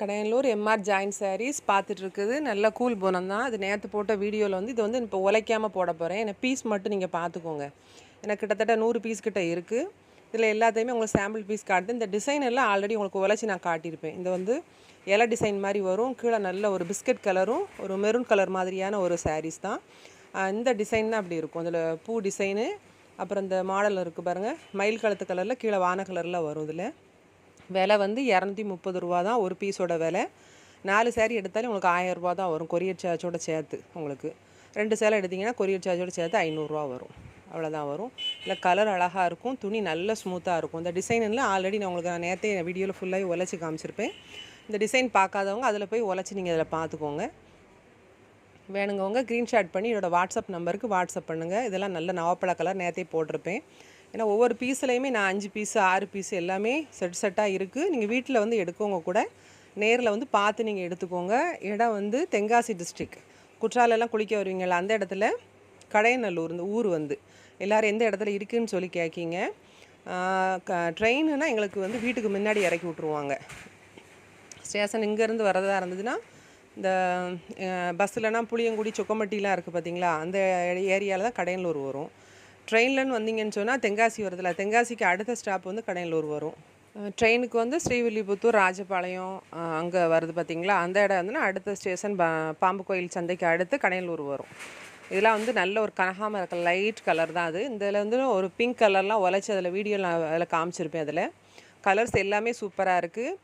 Kadayanur MR join saris பார்த்துட்டு இருக்குது. நல்ல கூல் போனம் தான். அது நேற்று போட்ட வீடியோவில் வந்து இது வந்து இப்போ உழைக்காமல் போட போகிறேன். எனக்கு பீஸ் மட்டும் நீங்கள் பார்த்துக்கோங்க. எனக்கு கிட்டத்தட்ட 100 பீஸ் கிட்ட இருக்குது. இதில் எல்லாத்தையுமே உங்களுக்கு சாம்பிள் பீஸ் காட்டுது. இந்த டிசைன் எல்லாம் ஆல்ரெடி உங்களுக்கு உழைச்சி நான் காட்டியிருப்பேன். இந்த வந்து இலை டிசைன் மாதிரி வரும். கீழே நல்ல ஒரு பிஸ்கட் கலரும் ஒரு மெரூன் கலர் மாதிரியான ஒரு சாரீஸ் தான். இந்த டிசைன் தான் அப்படி இருக்கும். அதில் பூ டிசைனு, அப்புறம் இந்த மாடல் இருக்குது பாருங்கள், மயில் கழுத்து கலரில் கீழே வான கலரில் வரும். இதில் விலை வந்து 230 ரூபா தான் ஒரு பீஸோட விலை. 4 சேரீ எடுத்தாலும் உங்களுக்கு 1000 ரூபா தான் வரும், கொரியர் சார்ஜோட சேர்த்து. உங்களுக்கு 2 சேலை எடுத்திங்கன்னா கொரியர் சார்ஜோட சேர்த்து 500 ரூபா வரும். அவ்வளோதான் வரும். இல்லை கலர் அழகாக இருக்கும், துணி நல்ல ஸ்மூத்தாக இருக்கும். இந்த டிசைன்லாம் ஆல்ரெடி நான் நேற்றே வீடியோவில் ஃபுல்லாகி உழைச்சி காமிச்சிருப்பேன். இந்த டிசைன் பார்க்காதவங்க அதில் போய் உழைச்சி நீங்கள் அதில் பார்த்துக்கோங்க. வேணுங்கவங்க க்ரீன்ஷாட் பண்ணி என்னோடய வாட்ஸ்அப் நம்பருக்கு வாட்ஸ்அப் பண்ணுங்கள். இதெல்லாம் நல்ல நவப்பழ கலர் நேற்றே போட்டிருப்பேன். ஏன்னா ஒவ்வொரு பீஸ்லையுமே நான் 5 பீஸு 6 பீஸு எல்லாமே செட்டாக இருக்குது. நீங்கள் வீட்டில் வந்து எடுக்கவங்க கூட நேரில் வந்து பார்த்து நீங்கள் எடுத்துக்கோங்க. இடம் வந்து தென்காசி டிஸ்ட்ரிக், குற்றாலெல்லாம் குளிக்க வருவீங்களா அந்த இடத்துல கடையநல்லூர் இந்த ஊர் வந்து எல்லோரும் எந்த இடத்துல இருக்குதுன்னு சொல்லி கேட்கிங்க. ட்ரெயினுனா எங்களுக்கு வந்து வீட்டுக்கு முன்னாடி இறக்கி விட்ருவாங்க. ஸ்டேஷன் இங்கேருந்து வரதாக இருந்ததுன்னா இந்த பஸ்ஸில்னா புளியங்குடி சொக்கம்பட்டிலாம் இருக்குது பார்த்தீங்களா, அந்த ஏரியாவில் தான் கடையநல்லூர் வரும். ட்ரெயின்லன்னு வந்தீங்கன்னு சொன்னால் தென்காசி வருதில்ல, தென்காசிக்கு அடுத்த ஸ்டாப் வந்து கடையநல்லூர் வரும். ட்ரெயினுக்கு வந்து ஸ்ரீவில்லிபுத்தூர் ராஜபாளையம் அங்கே வருது பார்த்தீங்களா, அந்த இடம் வந்துன்னா அடுத்த ஸ்டேஷன் பாம்பு கோயில் சந்தைக்கு அடுத்து கடையநல்லூர் வரும். இதெல்லாம் வந்து நல்ல ஒரு கனகாமர லைட் கலர் தான் அது. இதில் வந்து ஒரு பிங்க் கலர்லாம் உழைச்சி அதில் வீடியோவில் நான் அதில் காமிச்சிருப்பேன். அதில் கலர்ஸ் எல்லாமே சூப்பராக இருக்குது.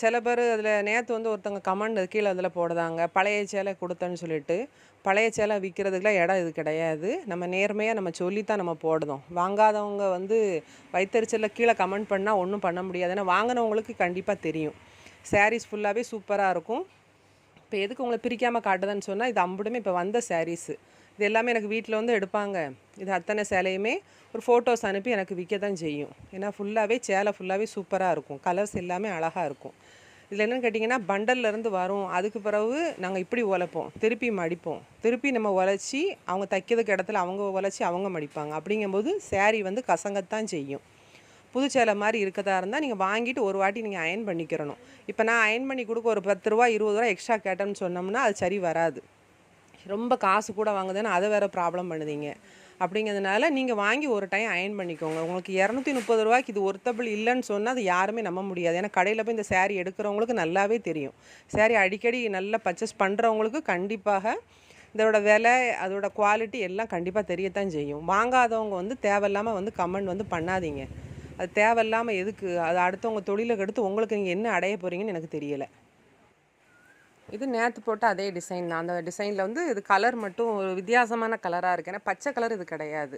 சில பேர் அதில் நேற்று வந்து ஒருத்தவங்க கமெண்ட் கீழே அதில் போடுதாங்க, பழைய சேலை கொடுத்தேன்னு சொல்லிட்டு. பழைய சேலை விற்கிறதுக்குலாம் இடம் இது கிடையாது. நம்ம நேர்மையாக நம்ம சொல்லித்தான் நம்ம போடுதோம். வாங்காதவங்க வந்து வைத்தறிச்சலில் கீழே கமெண்ட் பண்ணால் ஒன்றும் பண்ண முடியாது. ஏன்னா வாங்கினவங்களுக்கு கண்டிப்பாக தெரியும். சாரீஸ் ஃபுல்லாகவே சூப்பராக இருக்கும். இப்போ எதுக்கு உங்களை பிரிக்காமல் காட்டுதுன்னு சொன்னால், இது அம்புடுமே இப்போ வந்த சாரீஸு. இது எல்லாமே எனக்கு வீட்டில் வந்து எடுப்பாங்க. இது அத்தனை சேலையுமே ஒரு ஃபோட்டோஸ் அனுப்பி எனக்கு விற்க தான் செய்யும். ஏன்னா ஃபுல்லாகவே சேலை ஃபுல்லாகவே சூப்பராக இருக்கும். கலர்ஸ் எல்லாமே அழகாக இருக்கும். இதில் என்னென்னு கேட்டிங்கன்னா, பண்டல்லேருந்து வரும். அதுக்கு பிறகு நாங்கள் இப்படி உழைப்போம், திருப்பி மடிப்போம், திருப்பி நம்ம உழைச்சி அவங்க தைக்கிறதுக்கு இடத்துல அவங்க உழைச்சி அவங்க மடிப்பாங்க. அப்படிங்கும்போது சேரீ வந்து கசங்கத்தான் செய்யும். புது சேலை மாதிரி இருக்கதா இருந்தால் நீங்கள் வாங்கிட்டு ஒரு வாட்டி நீங்கள் அயன் பண்ணிக்கிறணும். இப்போ நான் அயன் பண்ணி கொடுக்க ஒரு 10 ரூபா 20 ரூபா எக்ஸ்ட்ரா கேட்டோம்னு சொன்னோம்னா அது சரி வராது. ரொம்ப காசு கூட வாங்குதுன்னு அதை வேறு ப்ராப்ளம் பண்ணுதீங்க. அப்படிங்கிறதுனால நீங்கள் வாங்கி ஒரு டைம் அயன் பண்ணிக்கோங்க. உங்களுக்கு 230 ரூபாய்க்கு இது ஒர்த்தபிள் இல்லைன்னு சொன்னால் அது யாருமே நம்ப முடியாது. ஏன்னா கடையில் போய் இந்த சேரீ எடுக்கிறவங்களுக்கு நல்லாவே தெரியும். சேரீ அடிக்கடி நல்லா பர்ச்சேஸ் பண்ணுறவங்களுக்கு கண்டிப்பாக இதோட விலை, அதோட குவாலிட்டி எல்லாம் கண்டிப்பாக தெரியத்தான் செய்யும். வாங்காதவங்க வந்து தேவையில்லாமல் வந்து கமெண்ட் வந்து பண்ணாதீங்க. அது தேவையில்லாமல் எதுக்கு, அது அடுத்தவங்க தொழிலுக்கு எடுத்து உங்களுக்கு நீங்கள் என்ன அடைய போகிறீங்கன்னு எனக்கு தெரியலை. இது நேற்று போட்ட அதே டிசைன் தான். அந்த டிசைனில் வந்து இது கலர் மட்டும் ஒரு வித்தியாசமான கலராக இருக்குது. ஏன்னா பச்சை கலர் இது கிடையாது,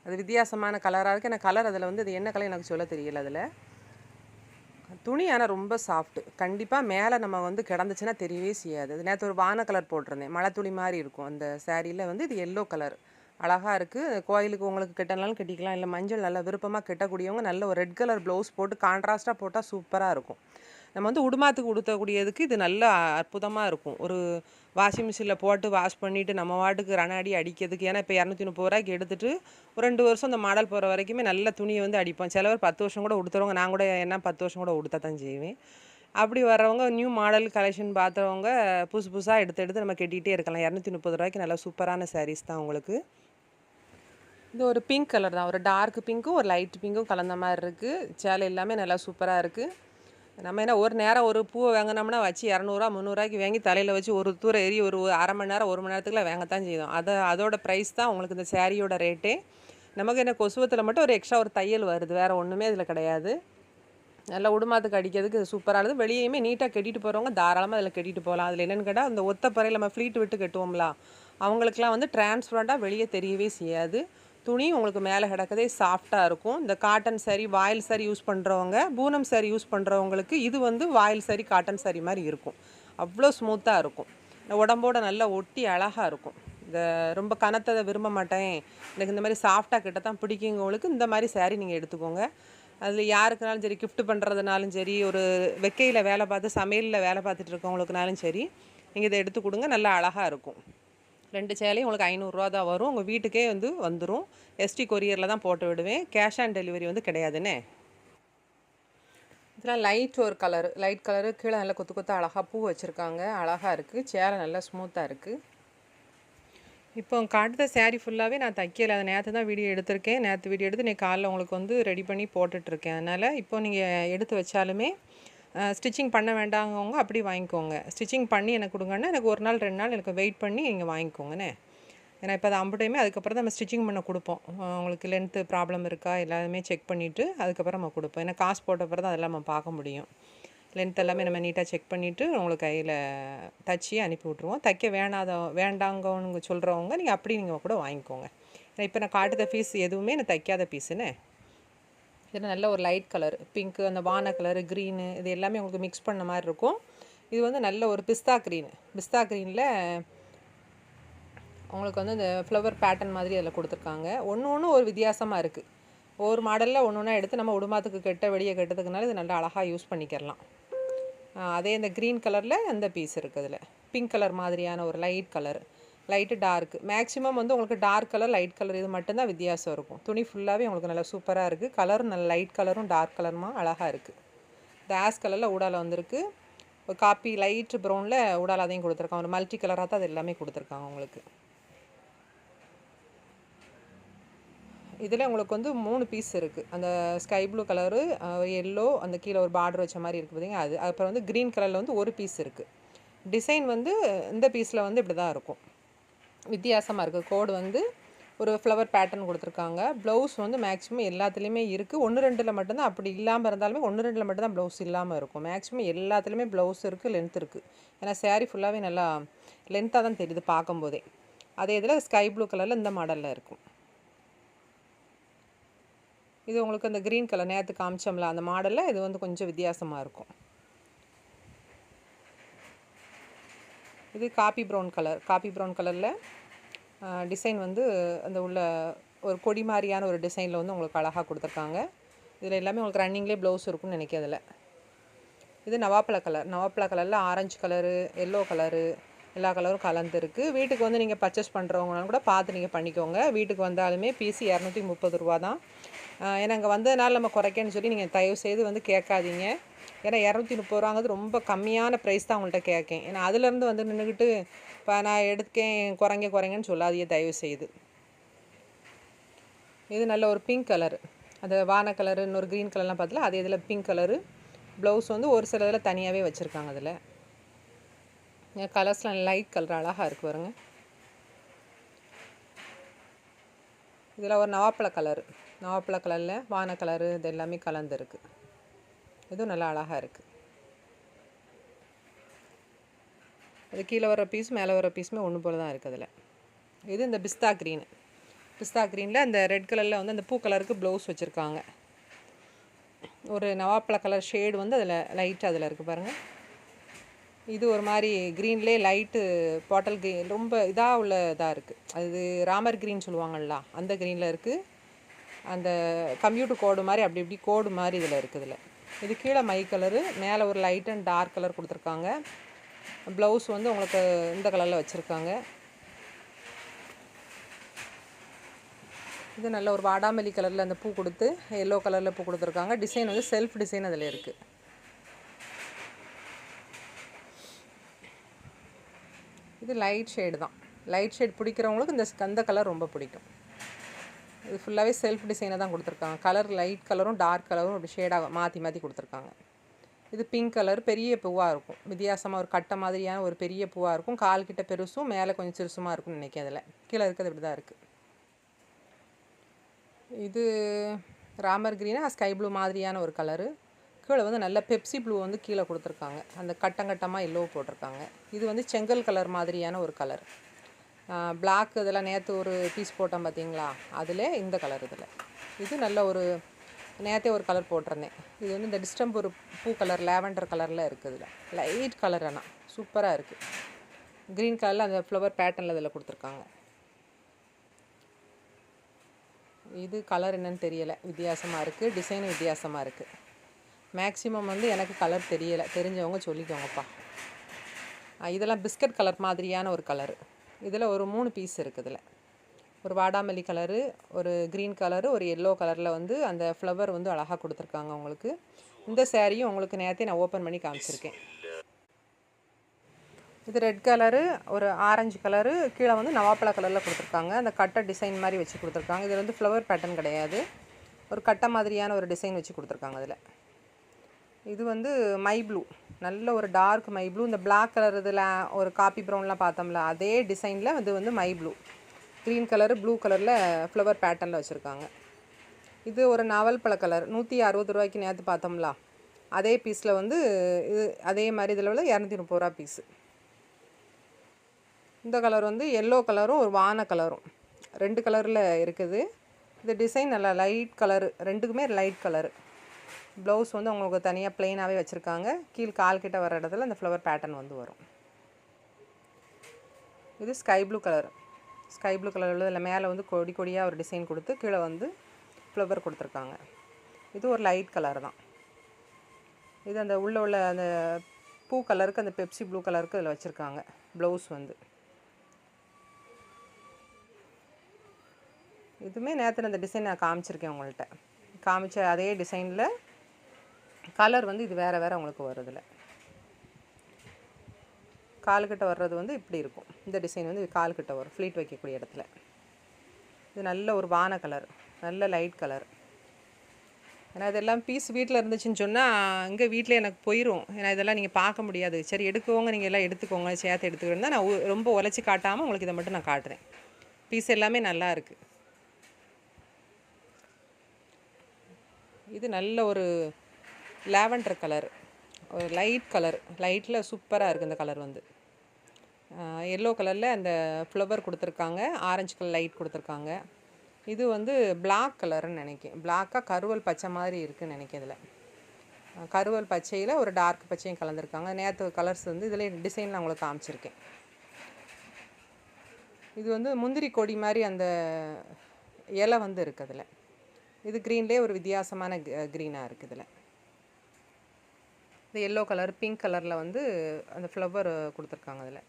அது வித்தியாசமான கலராக இருக்குது. ஏன்னா கலர் அதில் வந்து இது என்ன கலர் எனக்கு சொல்ல தெரியல. அதில் துணி ஆனால் ரொம்ப சாஃப்ட்டு. கண்டிப்பாக மேலே நம்ம வந்து கிடந்துச்சுன்னா தெரியவே செய்யாது. அது நேற்று ஒரு வான கலர் போட்டிருந்தேன், மழை துளி மாதிரி இருக்கும். அந்த சேரீயில் வந்து இது எல்லோ கலர் அழகாக இருக்குது. கோயிலுக்கு உங்களுக்கு கெட்டனாலும் கட்டிக்கலாம், இல்லை மஞ்சள் நல்லா விருப்பமாக கட்டக்கூடியவங்க நல்ல ஒரு ரெட் கலர் ப்ளவுஸ் போட்டு கான்ட்ராஸ்ட்டாக போட்டால் சூப்பராக இருக்கும். நம்ம வந்து உடுமாத்துக்கு உடுத்தக்கூடியதுக்கு இது நல்ல அற்புதமாக இருக்கும். ஒரு வாஷிங் மிஷினில் போட்டு வாஷ் பண்ணிவிட்டு நம்ம வாட்டுக்கு ரணாடி அடிக்கிறதுக்கு. ஏன்னா இப்போ 230 ரூபாய்க்கு எடுத்துகிட்டு ஒரு 2 வருஷம் இந்த மாடல் போகிற வரைக்குமே நல்ல துணியை வந்து அடிப்போம். சிலவர் 10 வருஷம் கூட உடுத்துறவங்க, நான் கூட என்ன 10 வருஷம் கூட உடுத்த தான் செய்வேன். அப்படி வர்றவங்க நியூ மாடல் கலெக்ஷன் பார்த்தவங்க புதுசு புதுசாக எடுத்து நம்ம கட்டிகிட்டே இருக்கலாம். 230 ரூபாய்க்கு நல்ல சூப்பரான சாரீஸ் தான் உங்களுக்கு. இது ஒரு பிங்க் கலர் தான், ஒரு டார்க் பிங்க்கும் ஒரு லைட் பிங்க்கும் கலந்த மாதிரி இருக்குது. சேலை எல்லாமே நல்லா சூப்பராக இருக்குது. நம்ம என்ன ஒரு நேரம் ஒரு பூவை வாங்கினோம்னா வச்சு 200 300 வாங்கி தலையில் வச்சு ஒரு தூரம் ஏறி ஒரு அரை மணி நேரம் 1 மணி நேரத்துக்குள்ள வாங்கத்தான் செய்தோம். அதோட ப்ரைஸ் தான் உங்களுக்கு இந்த சேரீயோட ரேட்டே. நமக்கு என்ன கொசுவத்தில் மட்டும் ஒரு எக்ஸ்ட்ரா ஒரு தையல் வருது, வேறு ஒன்றுமே இதில் கிடையாது. நல்லா உடுமாத்துக்கு அடிக்கிறதுக்கு இது சூப்பராக இருக்குது. வெளியுமே நீட்டாக கட்டிட்டு போகிறவங்க தாராளமாக அதில் கட்டிட்டு போகலாம். அதில் என்னென்னு கேட்டால், அந்த ஒத்த பறையில் நம்ம ஃப்ளீட் விட்டு கட்டுவோம்ல, அவங்களுக்குலாம் வந்து டிரான்ஸ்பரண்ட்டாக வெளியே தெரியவே செய்யாது. துணி உங்களுக்கு மேலே கிடக்கதே சாஃப்டாக இருக்கும். இந்த காட்டன் சாரீ, வாயில் சாரீ யூஸ் பண்ணுறவங்க, பூனம் சாரீ யூஸ் பண்ணுறவங்களுக்கு இது வந்து வாயில் சாரீ காட்டன் சாரீ மாதிரி இருக்கும். அவ்வளோ ஸ்மூத்தாக இருக்கும். உடம்போட நல்லா ஒட்டி அழகாக இருக்கும். இந்த ரொம்ப கனத்ததை விரும்ப மாட்டேன், எனக்கு இந்த மாதிரி சாஃப்டாக கிட்ட தான் பிடிக்குங்கவங்களுக்கு இந்த மாதிரி சாரீ நீங்கள் எடுத்துக்கோங்க. அதில் யாருக்குனாலும் சரி, கிஃப்ட் பண்ணுறதுனாலும் சரி, ஒரு வெக்கையில் வேலை பார்த்து சமையலில் வேலை பார்த்துட்டு இருக்கவங்களுக்குனாலும் சரி, நீங்கள் இதை எடுத்து கொடுங்க. நல்லா அழகாக இருக்கும். 2 சேலையும் உங்களுக்கு 500 ரூபா தான் வரும். உங்கள் வீட்டுக்கே வந்து வந்துடும். எஸ்டி கொரியரில் தான் போட்டு விடுவேன். கேஷ் ஆன் டெலிவரி வந்து கிடையாதுன்னே. இதெல்லாம் லைட் ஒரு கலரு, லைட் கலரு. கீழே நல்லா கொத்து கொத்து அழகாக பூ வச்சுருக்காங்க, அழகாக இருக்குது. சேலை நல்லா ஸ்மூத்தாக இருக்குது. இப்போ காட்டுற சேரீ ஃபுல்லாகவே நான் தைக்கல. அதை நேற்று தான் வீடியோ எடுத்திருக்கேன். நேற்று வீடியோ எடுத்து இன்றைக்கி காலைல உங்களுக்கு வந்து ரெடி பண்ணி போட்டுட்ருக்கேன். அதனால் இப்போ நீங்கள் எடுத்து வச்சாலுமே ஸ்டிச்சிங் பண்ண வேண்டாங்கவங்க அப்படி வாங்கிக்கோங்க. ஸ்டிச்சிங் பண்ணி எனக்கு கொடுங்கன்னா எனக்கு 1 நாள் 2 நாள் எனக்கு வெயிட் பண்ணி நீங்கள் வாங்கிக்கோங்கண்ணே. ஏன்னா இப்போ அது அம்புட்டையுமே அதுக்கப்புறம் தான் நம்ம ஸ்டிச்சிங் பண்ண கொடுப்போம். உங்களுக்கு லென்த்து ப்ராப்ளம் இருக்கா எல்லாமே செக் பண்ணிவிட்டு அதுக்கப்புறம் நம்ம கொடுப்போம். ஏன்னா காசு போட்ட அப்புறம் தான் அதெல்லாம் நம்ம பார்க்க முடியும். லென்த் எல்லாமே நம்ம நீட்டாக செக் பண்ணிவிட்டு உங்களுக்கு கையில் தச்சு அனுப்பி விட்ருவோம். தைக்க வேண்டாங்கன்னு சொல்கிறவங்க நீங்கள் அப்படி நீங்கள் கூட வாங்கிக்கோங்க. ஏன்னா இப்போ நான் காட்டுற பீஸ் எதுவுமே நான் தைக்காத பீஸுன்னு. இது நல்ல ஒரு லைட் கலர், பிங்க்கு, அந்த வான கலரு, க்ரீனு, இது எல்லாமே உங்களுக்கு மிக்ஸ் பண்ண மாதிரி இருக்கும். இது வந்து நல்ல ஒரு பிஸ்தா க்ரீனில் உங்களுக்கு வந்து இந்த ஃப்ளவர் பேட்டர்ன் மாதிரி அதில் கொடுத்துருக்காங்க. ஒன்று ஒரு வித்தியாசமாக இருக்குது. ஒவ்வொரு மாடலில் ஒன்று எடுத்து நம்ம உடுமாத்துக்கு வெளியே கட்டுறதுக்குனால இது நல்லா அழகாக யூஸ் பண்ணிக்கிறலாம். அதே இந்த க்ரீன் கலரில் அந்த பீஸ் இருக்குது. இதில் பிங்க் கலர் மாதிரியான ஒரு light colour, light torque. Maximum வந்து உங்களுக்கு டார்க் கலர், லைட் கலர் இது மட்டும்தான் வித்தியாசம் இருக்கும். துணி ஃபுல்லாகவே உங்களுக்கு நல்லா சூப்பராக இருக்குது. கலரும் நல்ல லைட் கலரும் டார்க் கலருமா அழகாக இருக்குது. இந்த ஆஸ் கலரில் ஊடால வந்திருக்கு. ஒரு காப்பி லைட் ப்ரௌனில் ஊடால அதையும் கொடுத்துருக்காங்க. ஒரு மல்டி கலராக தான் அது எல்லாமே கொடுத்துருக்காங்க உங்களுக்கு. இதில் உங்களுக்கு வந்து 3 பீஸ் இருக்குது. அந்த ஸ்கை ப்ளூ கலரு, எல்லோ, அந்த கீழே ஒரு பார்டர் வச்ச மாதிரி இருக்குது பார்த்தீங்கன்னா அது. அப்புறம் வந்து க்ரீன் கலரில் வந்து ஒரு பீஸ் இருக்குது. டிசைன் வந்து இந்த பீஸில் வந்து இப்படி தான் இருக்கும். வித்தியாசமாக இருக்குது. கோடு வந்து ஒரு ஃப்ளவர் பேட்டர்ன் கொடுத்துருக்காங்க. ப்ளவுஸ் வந்து மேக்ஸிமம் எல்லாத்துலேயுமே இருக்குது. 1 2ல் மட்டும்தான் அப்படி இல்லாமல் இருந்தாலுமே 1 2ல் மட்டும்தான் ப்ளவுஸ் இல்லாமல் இருக்கும். மேக்ஸிமம் எல்லாத்துலேயுமே ப்ளவுஸ் இருக்குது, லென்த் இருக்குது. ஏன்னா சேரீ ஃபுல்லாகவே நல்லா லென்த்தாக தான் தெரியுது பார்க்கும்போதே. அதே இதில் ஸ்கை ப்ளூ கலரில் இந்த மாடலில் இருக்கும். இது உங்களுக்கு அந்த க்ரீன் கலர் நேற்று காமிச்சோம்ல அந்த மாடலில் இது வந்து கொஞ்சம் வித்தியாசமாக இருக்கும். இது காப்பி ப்ரௌன் கலரில் டிசைன் வந்து அந்த உள்ள ஒரு கொடி மாதிரியான ஒரு டிசைனில் வந்து உங்களுக்கு அழகாக கொடுத்துருக்காங்க. இதில் எல்லாமே உங்களுக்கு ரன்னிங்லேயே ப்ளவுஸ் இருக்கும்னு நினைக்கிறதில்ல. இது நவாப்பழ கலரில் ஆரஞ்சு கலரு, எல்லோ கலரு, எல்லா கலரும் கலந்துருக்கு. வீட்டுக்கு வந்து நீங்கள் பர்ச்சேஸ் பண்ணுறவங்களாலும் கூட பார்த்து நீங்கள் பண்ணிக்கோங்க. வீட்டுக்கு வந்தாலுமே பீஸ் 230 ரூபா தான். ஏன்னா அங்கே வந்ததுனால நம்ம குறைக்கன்னு சொல்லி நீங்கள் தயவுசெய்து வந்து கேட்காதீங்க. ஏன்னா 230 ரூபாங்கிறது ரொம்ப கம்மியான ப்ரைஸ் தான் உங்கள்கிட்ட கேட்கேன். ஏன்னா அதுலேருந்து வந்து நின்றுக்கிட்டு இப்போ நான் எடுக்கேன் குறைங்கன்னு சொல்லாதீங்க தயவுசெய்து. இது நல்ல ஒரு பிங்க் கலரு, அந்த வான கலரு, இன்னொரு க்ரீன் கலர்லாம் பார்த்தல அதே இதில் பிங்க் கலரு. ப்ளவுஸ் வந்து ஒரு சில இதில் தனியாகவே வச்சுருக்காங்க. அதில் கலர்ஸ்லாம் லைட் கலர் அழகாக இருக்குது பாருங்க. இதில் ஒரு நவாப்பழ கலரில் வான கலரு இது எல்லாமே கலந்துருக்கு. இதுவும் நல்லா அழகாக இருக்குது. அது கீழே வர பீஸ் மேலே வர பீஸுமே ஒன்று போல் தான் இருக்குது அதில். இது இந்த பிஸ்தா க்ரீனில் அந்த ரெட் கலரில் வந்து அந்த பூ கலருக்கு ப்ளவுஸ் வச்சுருக்காங்க. ஒரு நவாப்பழ கலர் ஷேடு வந்து அதில் லைட்டு அதில் இருக்குது பாருங்கள். இது ஒரு மாதிரி க்ரீன்லேயே லைட்டு பாட்டல் க்ரீன், ரொம்ப இதாக இருக்குது. அது ராமர் க்ரீன் சொல்லுவாங்கள்ல அந்த க்ரீனில் இருக்குது. அந்த கம்ப்யூட்டர் கோடு மாதிரி அப்படி இப்படி கோடு மாதிரி இதில் இருக்குது. இது கீழே மை கலரு, மேலே ஒரு லைட் அண்ட் டார்க் கலர் கொடுத்துருக்காங்க. ப்ளவுஸ் வந்து உங்களுக்கு இந்த கலரில் வச்சுருக்காங்க. இது நல்ல ஒரு வாடாமல்லி கலரில் அந்த பூ கொடுத்து எல்லோ கலரில் பூ கொடுத்துருக்காங்க. டிசைன் வந்து செல்ஃப் டிசைன் அதில் இருக்குது. இது லைட் ஷேடு பிடிக்கிறவங்களுக்கு அந்த கலர் ரொம்ப பிடிக்கும். இது ஃபுல்லாகவே செல்ஃப் டிசைனை தான் கொடுத்துருக்காங்க. கலர் லைட் கலரும் டார்க் கலரும் அப்படி ஷேடாக மாற்றி கொடுத்துருக்காங்க. இது பிங்க் கலர், பெரிய பூவாக இருக்கும். வித்தியாசமாக ஒரு கட்டை மாதிரியான ஒரு பெரிய பூவாக இருக்கும். கால் கிட்ட பெருசும் மேலே கொஞ்சம் சிறுசுமாக இருக்கும்னு நினைக்கிறேன். அதில் கீழே இருக்கிறது இப்படி தான் இருக்குது. இது ராமர் க்ரீனாக ஸ்கை ப்ளூ மாதிரியான ஒரு கலரு. கீழே வந்து நல்ல பெப்சி ப்ளூ வந்து கீழே கொடுத்துருக்காங்க. அந்த கட்டமாக எல்லோ போட்டிருக்காங்க. இது வந்து செங்கல் கலர் மாதிரியான ஒரு கலர். பிளாக் இதெல்லாம் நேற்று ஒரு பீஸ் போட்டோம் பார்த்தீங்களா, அதில் இந்த கலர் இதில். இது நல்ல ஒரு நேற்றே ஒரு கலர் போட்டிருந்தேன். இது வந்து இந்த டிஸ்டம்பர் பூ கலர் லேவெண்டர் கலரில் இருக்குது. இதில் லைட் கலர் ஆனால் சூப்பராக இருக்குது. க்ரீன் கலரில் அந்த ஃப்ளவர் பேட்டர்னில் இதில் கொடுத்துருக்காங்க. இது கலர் என்னன்னு தெரியலை, வித்தியாசமாக இருக்குது. டிசைனும் வித்தியாசமாக இருக்குது. மேக்ஸிமம் வந்து எனக்கு கலர் தெரியலை, தெரிஞ்சவங்க சொல்லிக்கோங்கப்பா. இதெல்லாம் பிஸ்கட் கலர் மாதிரியான ஒரு கலரு. இதில் ஒரு 3 பீஸ் இருக்குது. இதில் ஒரு வாடாமல்லி கலரு, ஒரு க்ரீன் கலரு, ஒரு எல்லோ கலரில் வந்து அந்த ஃப்ளவர் வந்து அழகாக கொடுத்துருக்காங்க உங்களுக்கு. இந்த சாரியும் உங்களுக்கு நேரத்தை நான் ஓப்பன் பண்ணி காமிச்சிருக்கேன். இது ரெட் கலரு, ஒரு ஆரஞ்சு கலரு, கீழே வந்து நவாப்பழ கலரில் கொடுத்துருக்காங்க. அந்த கட்டை டிசைன் மாதிரி வச்சு கொடுத்துருக்காங்க. இதில் வந்து ஃப்ளவர் பேட்டர்ன் கிடையாது, ஒரு கட்டை மாதிரியான ஒரு டிசைன் வச்சு கொடுத்துருக்காங்க. அதில் இது வந்து மை ப்ளூ, நல்ல ஒரு டார்க் மை ப்ளூ. இந்த பிளாக் கலர் இதில் ஒரு காப்பி ப்ரௌன்லாம் பார்த்தோம்ல, அதே டிசைனில் இது வந்து my blue, green colour blue கலரில் ஃப்ளவர் பேட்டர்னில் வச்சுருக்காங்க. இது ஒரு நாவல் பழ கலர், 160 ரூபாய்க்கு நேற்று பார்த்தோம்ல, அதே பீஸில் வந்து இது அதே மாதிரி இதில் உள்ள 230 ரூபா பீஸு. இந்த கலர் வந்து எல்லோ கலரும் ஒரு வான கலரும் 2 கலரில் இருக்குது. இது டிசைன் நல்லா லைட் கலரு, ரெண்டுக்குமே லைட் கலரு. ப்ளவுஸ் வந்து உங்களுக்கு தனியாக ப்ளெயினாகவே வச்சுருக்காங்க. கீழ் கால் கிட்ட வர இடத்துல இந்த ஃப்ளவர் பேட்டர்ன் வந்து வரும். இது sky blue colour, sky blue colour உள்ளதில் மேலே வந்து கொடி கொடியாக ஒரு டிசைன் கொடுத்து கீழே வந்து ஃப்ளவர் கொடுத்துருக்காங்க. இது ஒரு லைட் கலர் தான். இது அந்த உள்ள அந்த பூ கலருக்கு, அந்த பெப்சி ப்ளூ கலருக்கு இதில் வச்சுருக்காங்க. ப்ளவுஸ் வந்து இதுவுமே நேற்று அந்த டிசைன் நான் காமிச்சிருக்கேன் உங்கள்கிட்ட. காமிச்ச அதே டிசைனில் கலர் வந்து இது வேறு வேறு உங்களுக்கு வருதில்ல. கால்கிட்ட வர்றது வந்து இப்படி இருக்கும். இந்த டிசைன் வந்து கால்கிட்ட வரும், ஃப்ளீட் வைக்கக்கூடிய இடத்துல. இது நல்ல ஒரு வான கலர், நல்ல லைட் கலர். ஏன்னா இதெல்லாம் பீஸ் வீட்டில் இருந்துச்சுன்னு சொன்னால் இங்கே வீட்டில் எனக்கு போயிடும். ஏன்னா இதெல்லாம் நீங்கள் பார்க்க முடியாது. சரி எடுக்குவோங்க, நீங்கள் எல்லாம் எடுத்துக்கோங்க, சேர்த்து எடுத்துக்கிட்டு தான் நான் ரொம்ப உழைச்சி காட்டாமல் உங்களுக்கு இதை மட்டும் நான் காட்டுறேன். பீஸ் எல்லாமே நல்லா இருக்குது. இது நல்ல ஒரு லாவெண்டர் கலர், ஒரு லைட் கலர், லைட்டில் சூப்பராக இருக்குது. இந்த கலர் வந்து எல்லோ கலரில் அந்த ஃப்ளவர் கொடுத்துருக்காங்க, ஆரஞ்சு கலர் லைட் கொடுத்துருக்காங்க. இது வந்து பிளாக் கலர்னு நினைக்கிறேன், பிளாக்காக கருவல் பச்சை மாதிரி இருக்குதுன்னு நினைக்கிறேன். இதில் கருவல் பச்சையில் ஒரு டார்க் பச்சையும் கலந்துருக்காங்க. நேற்று கலர்ஸ் வந்து இதில் டிசைன் நான் உங்களுக்கு காமிச்சிருக்கேன். இது வந்து முந்திரி கொடி மாதிரி அந்த இலை வந்து இருக்குது அதில். இது க்ரீன்லேயே ஒரு வித்தியாசமான க்ரீனாக இருக்குது. இதில் இந்த எல்லோ கலர், பிங்க் கலரில் வந்து அந்த ஃப்ளவர் கொடுத்துருக்காங்க. அதில்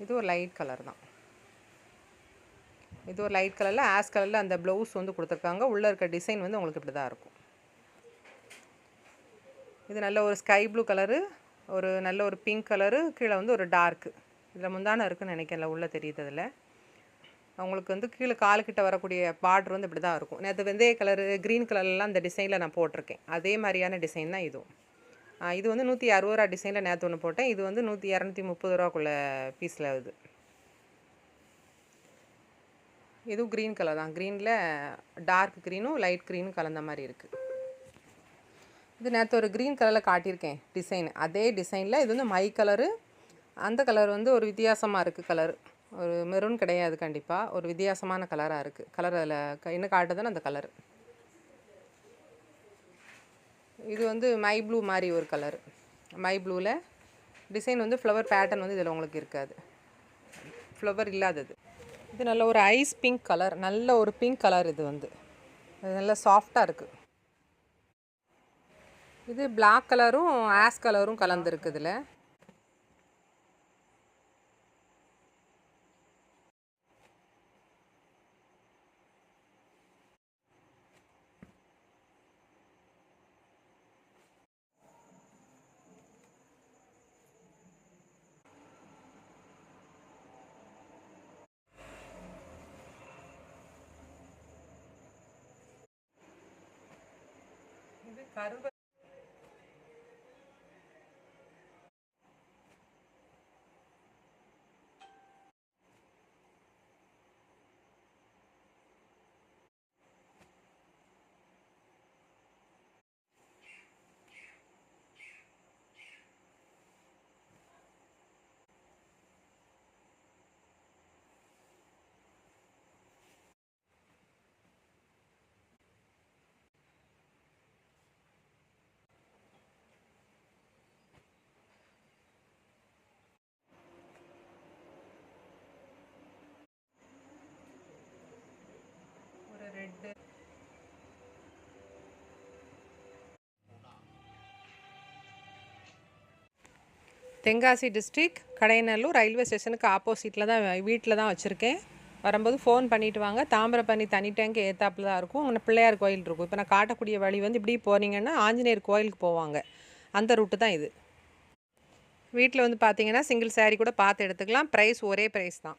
இது ஒரு லைட் கலர் தான். இது ஒரு லைட் கலரில் ஆஷ் கலரில் அந்த ப்ளவுஸ் வந்து கொடுத்துருக்காங்க. உள்ளே இருக்க டிசைன் வந்து உங்களுக்கு இப்படி தான் இருக்கும். இது நல்ல ஒரு ஸ்கை ப்ளூ கலரு, ஒரு நல்ல ஒரு பிங்க் கலரு, கீழே வந்து ஒரு டார்க்கு. இதில் முந்தான இருக்குதுன்னு நினைக்கிறேன், உள்ளே தெரியுது. அதில் அவங்களுக்கு வந்து கீழே கால்கிட்ட வரக்கூடிய பார்டர் வந்து இப்படி தான் இருக்கும். நேற்று வெந்தய கலரு, க்ரீன் கலர்லாம் அந்த டிசைனில் நான் போட்டிருக்கேன். அதே மாதிரியான டிசைன் தான் இதுவும். இது வந்து 160 ரூபா டிசைனில் நேற்று ஒன்று போட்டேன். இது வந்து 230 ரூபாக்குள்ள பீஸில் இது. இதுவும் க்ரீன் கலர் தான். க்ரீனில் டார்க் க்ரீனும் லைட் க்ரீனும் கலந்த மாதிரி இருக்குது. இது நேற்று ஒரு க்ரீன் கலரில் காட்டியிருக்கேன் டிசைன், அதே டிசைனில் இது வந்து மை கலரு. அந்த கலர் வந்து ஒரு வித்தியாசமாக இருக்குது. கலர் ஒரு மெரூன் கிடையாது, கண்டிப்பாக ஒரு வித்தியாசமான கலராக இருக்குது. கலர் அதில் என்ன காட்டுதுன்னு அந்த கலர். இது வந்து மை ப்ளூ மாதிரி ஒரு கலர். மை ப்ளூவில் டிசைன் வந்து ஃப்ளவர் பேட்டர்ன் வந்து இதில் உங்களுக்கு இருக்காது, ஃப்ளவர் இல்லாதது. இது நல்ல ஒரு ஐஸ் பிங்க் கலர், நல்ல ஒரு பிங்க் கலர். இது வந்து நல்ல சாஃப்டாக இருக்குது. இது பிளாக் கலரும் ஆஷ் கலரும் கலந்துருக்கு. இதில் இது கருவ ஒரு red. Tenkasi district Kadayanallur railway ஸ்டேஷனுக்கு ஆப்போசிட்டில் தான் வீட்டில் தான் வச்சுருக்கேன். வரும்போது ஃபோன் பண்ணிவிட்டு வாங்க. தாமிரபரணி தண்ணி டேங்க் ஏத்தாப்புல தான் இருக்கும். அங்கே பிள்ளையார் கோயில் இருக்கும். இப்போ நான் காட்டக்கூடிய வழி வந்து இப்படி போனீங்கன்னா ஆஞ்சநேயர் கோயிலுக்கு போவாங்க. அந்த ரூட்டு தான் இது. வீட்டில் வந்து பார்த்தீங்கன்னா சிங்கிள் சாரீ கூட பார்த்து எடுத்துக்கலாம். ப்ரைஸ் ஒரே ப்ரைஸ் தான்.